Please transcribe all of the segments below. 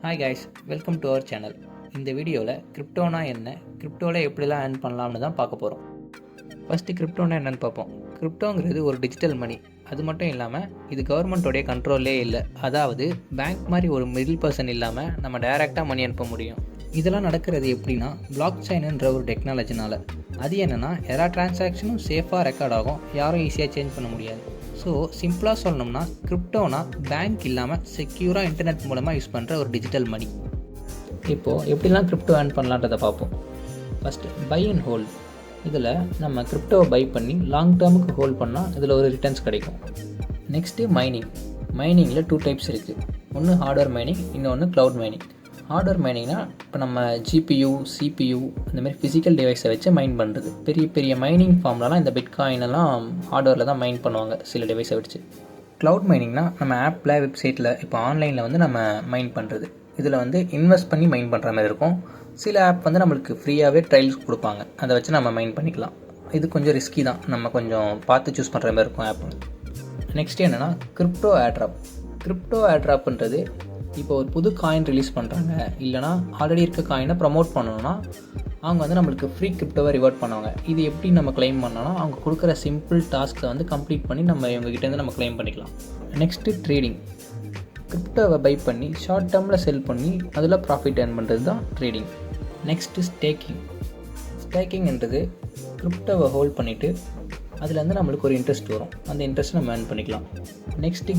Hi guys, welcome to our channel. இந்த வீடியோவில் கிரிப்டோனா என்ன, கிரிப்டோவில் எப்படிலாம் ஏர்ன் பண்ணலாம்னு தான் பார்க்க போகிறோம். ஃபஸ்ட்டு கிரிப்டோனா என்னென்னு பார்ப்போம். கிரிப்டோங்கிறது ஒரு டிஜிட்டல் மணி. அது மட்டும் இல்லாமல் இது கவர்மெண்ட்டோடைய கண்ட்ரோல்லே இல்லை. அதாவது பேங்க் மாதிரி ஒரு மிடில் பர்சன் இல்லாமல் நம்ம டைரெக்டாக மணி அனுப்ப முடியும். இதெல்லாம் நடக்கிறது எப்படின்னா பிளாக் செயின்ன்ற ஒரு டெக்னாலஜினால். அது என்னென்னா எல்லா டிரான்சாக்ஷனும் சேஃபாக ரெக்கார்ட் ஆகும், யாரும் ஈஸியாக சேஞ்ச் பண்ண முடியாது. ஸோ சிம்பிளாக சொல்லணும்னா கிரிப்டோனா பேங்க் இல்லாமல் செக்யூராக இன்டர்நெட் மூலமாக யூஸ் பண்ணுற ஒரு டிஜிட்டல் மணி. இப்போது எப்படிலாம் கிரிப்டோ ஏர்ன் பண்ணலான்றதை பார்ப்போம். First buy and hold. இதில் நம்ம கிரிப்டோவை பை பண்ணி லாங் டேர்முக்கு ஹோல்ட் பண்ணால் இதில் ஒரு ரிட்டர்ன்ஸ் கிடைக்கும். நெக்ஸ்ட்டு மைனிங்கில் 2 டைப்ஸ் இருக்குது. ஒன்று ஹார்ட்வேர் மைனிங், இன்னொன்று க்ளவுட் மைனிங். ஹார்ட்வேர் மைனிங்னால் இப்போ நம்ம ஜிபியூ, சிபியூ இந்தமாதிரி ஃபிசிக்கல் டிவைஸை வச்சு மைன் பண்ணுறது. பெரிய பெரிய மைனிங் ஃபார்ம்லலாம் இந்த பிட்காயினெல்லாம் ஹார்ட்வேரில் தான் மைன் பண்ணுவாங்க சில டிவைஸை வச்சு. க்ளவுட் மைனிங்னால் நம்ம ஆப்பில், வெப்சைட்டில், இப்போ ஆன்லைனில் நம்ம மைன் பண்ணுறது. இதில் இன்வெஸ்ட் பண்ணி மைன் பண்ணுற மாதிரி இருக்கும். சில ஆப் நம்மளுக்கு ஃப்ரீயாகவே ட்ரையல்ஸ் கொடுப்பாங்க, அதை வச்சு நம்ம மைன் பண்ணிக்கலாம். இது கொஞ்சம் ரிஸ்கி தான், நம்ம கொஞ்சம் பார்த்து சூஸ் பண்ணுற மாதிரி இருக்கும் ஆப். நெக்ஸ்ட் என்னென்னா கிரிப்டோ ஏர்ட்ராப். கிரிப்டோ ஏர்ட்ராப்ன்றது இப்போ ஒரு புது காயின் ரிலீஸ் பண்ணுறாங்க, இல்லைனா ஆல்ரெடி இருக்க காயினை ப்ரமோட் பண்ணணும்னா அவங்க நம்மளுக்கு ஃப்ரீ கிரிப்டோவை ரிவார்ட் பண்ணுவாங்க. இது எப்படி நம்ம கிளைம் பண்ணோன்னா அவங்க கொடுக்குற சிம்பிள் டாஸ்க்கை கம்ப்ளீட் பண்ணி நம்ம இவங்ககிட்டேருந்து நம்ம கிளைம் பண்ணிக்கலாம். Next trading. கிரிப்டோவை பை பண்ணி ஷார்ட் டேர்மில் செல் பண்ணி அதில் ப்ராஃபிட் ஏர்ன் பண்ணுறது தான் ட்ரேடிங். நெக்ஸ்ட்டு ஸ்டேக்கிங்ன்றது கிரிப்டோவை ஹோல்ட் பண்ணிவிட்டு அதுலேருந்து நம்மளுக்கு ஒரு இன்ட்ரெஸ்ட் வரும், அந்த இன்ட்ரெஸ்ட் நம்ம ஏர்ன் பண்ணிக்கலாம். நெக்ஸ்ட்டு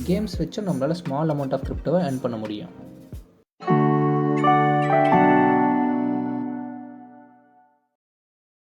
கேம்ஸ் வச்சு நம்மளால் ஸ்மால் அமௌண்ட் ஆஃப் கிரிப்டோவை ஏர்ன் பண்ண முடியும்.